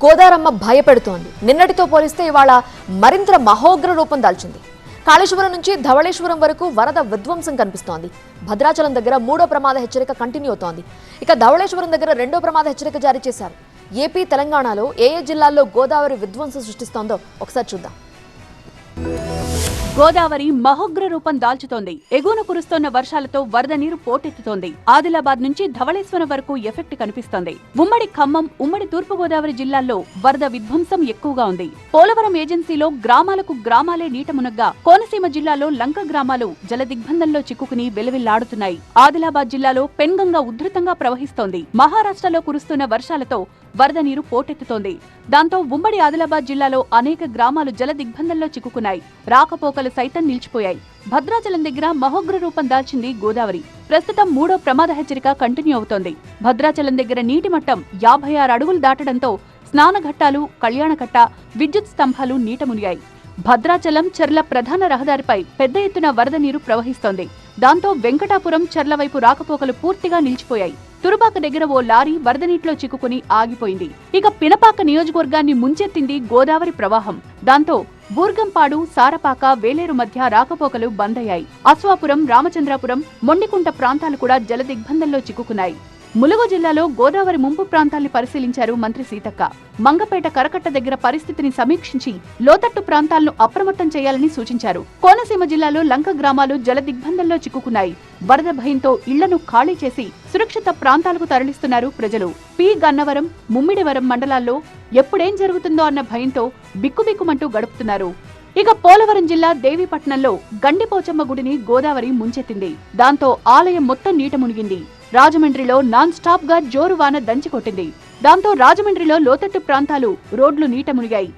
గోదారమ్మ భయపెడుతోంది. నిన్నటితో పోలిస్తే ఇవాళ మరింత మహోగ్ర రూపం దాల్చింది. కాళేశ్వరం నుంచి ధవళేశ్వరం వరకు వరద విధ్వంసం కనిపిస్తోంది. భద్రాచలం దగ్గర 3వ ప్రమాద హెచ్చరిక కంటిన్యూ అవుతోంది. ఇక ధవళేశ్వరం దగ్గర 2వ ప్రమాద హెచ్చరిక జారీ చేశారు. ఏపీ, తెలంగాణలో ఏ జిల్లాల్లో గోదావరి విధ్వంసం సృష్టిస్తోందో ఒకసారి చూద్దాం. గోదావరి మహోగ్ర రూపం దాల్చుతోంది. ఎగువన కురుస్తోన్న వర్షాలతో వరద నీరు పోటెత్తుతోంది. ఆదిలాబాద్ నుంచి ధవళేశ్వరం వరకు ఎఫెక్ట్ కనిపిస్తోంది. ఉమ్మడి ఖమ్మం, ఉమ్మడి తూర్పుగోదావరి జిల్లాల్లో వరద విధ్వంసం ఎక్కువగా ఉంది. పోలవరం ఏజెన్సీలో గ్రామాలకు గ్రామాలే నీట మునగ్గా, కోనసీమ జిల్లాలో లంక గ్రామాలు జలదిగ్బంధంలో చిక్కుకుని వెలువెల్లాడుతున్నాయి. ఆదిలాబాద్ జిల్లాలో పెన్గంగ ఉధృతంగా ప్రవహిస్తోంది. మహారాష్ట్రలో కురుస్తున్న వర్షాలతో వరద నీరు పోటెత్తుతోంది. దాంతో ఉమ్మడి ఆదిలాబాద్ జిల్లాలో అనేక గ్రామాలు జలదిగ్బంధంలో చిక్కుకున్నాయి. రాకపోకలు సైతం నిలిచిపోయాయి. భద్రాచలం దగ్గర మహోగ్ర రూపం దాల్చింది గోదావరి. ప్రస్తుతం 3వ ప్రమాద హెచ్చరిక కంటిన్యూ అవుతోంది. భద్రాచలం దగ్గర నీటి మట్టం 56 అడుగులు దాటడంతో స్నానఘట్టాలు, కళ్యాణకట్ట, విద్యుత్ స్తంభాలు నీట మునిగాయి. భద్రాచలం చెర్ల ప్రధాన రహదారిపై పెద్ద ఎత్తున వరద నీరు ప్రవహిస్తోంది. దాంతో వెంకటాపురం, చెర్ల వైపు రాకపోకలు పూర్తిగా నిలిచిపోయాయి. తురుబాక దగ్గర ఓ లారీ వరద నీటిలో చిక్కుకుని ఆగిపోయింది. ఇక పినపాక నియోజకవర్గాన్ని ముంచెత్తింది గోదావరి ప్రవాహం. దాంతో బూర్గంపాడు, సారపాక, వేలేరు మధ్య రాకపోకలు బంద్ అయ్యాయి. అశ్వాపురం, రామచంద్రాపురం, మొండికుంట ప్రాంతాలు కూడా జలదిగ్బంధంలో చిక్కుకున్నాయి. ములుగు జిల్లాలో గోదావరి ముంపు ప్రాంతాల్ని పరిశీలించారు మంత్రి సీతక్క. మంగపేట కరకట్ట దగ్గర పరిస్థితిని సమీక్షించి లోతట్టు ప్రాంతాలను అప్రమత్తం చేయాలని సూచించారు. కోనసీమ జిల్లాలో లంక గ్రామాలు జలదిగ్బంధంలో చిక్కుకున్నాయి. వరద భయంతో ఇళ్లను ఖాళీ చేసి సురక్షిత ప్రాంతాలకు తరలిస్తున్నారు ప్రజలు. పి గన్నవరం, ముమ్మిడివరం మండలాల్లో ఎప్పుడేం జరుగుతుందో అన్న భయంతో బిక్కుబిక్కుమంటూ గడుపుతున్నారు. ఇక పోలవరం జిల్లా దేవీపట్నంలో గండిపోచమ్మ గుడిని గోదావరి ముంచెత్తింది. దాంతో ఆలయం మొత్తం నీట మునిగింది. రాజమండ్రిలో నాన్ స్టాప్ గా జోరు వాన దంచికొట్టింది. దాంతో రాజమండ్రిలో లోతట్టు ప్రాంతాలు, రోడ్లు నీట మునిగాయి.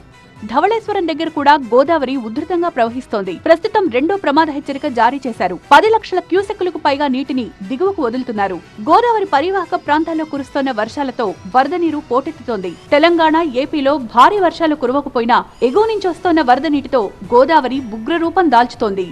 ధవళేశ్వరం దగ్గర కూడా గోదావరి ఉధృతంగా ప్రవహిస్తోంది. ప్రస్తుతం 2వ ప్రమాద హెచ్చరిక జారీ చేశారు. 10 లక్షల క్యూసెక్కులకు పైగా నీటిని దిగువకు వదులుతున్నారు. గోదావరి పరివాహక ప్రాంతాల్లో కురుస్తోన్న వర్షాలతో వరద నీరు పోటెత్తుతోంది. తెలంగాణ, ఏపీలో భారీ వర్షాలు కురవకపోయినా ఎగువ నుంచి వస్తోన్న వరద నీటితో గోదావరి ఉగ్ర రూపం దాల్చుతోంది.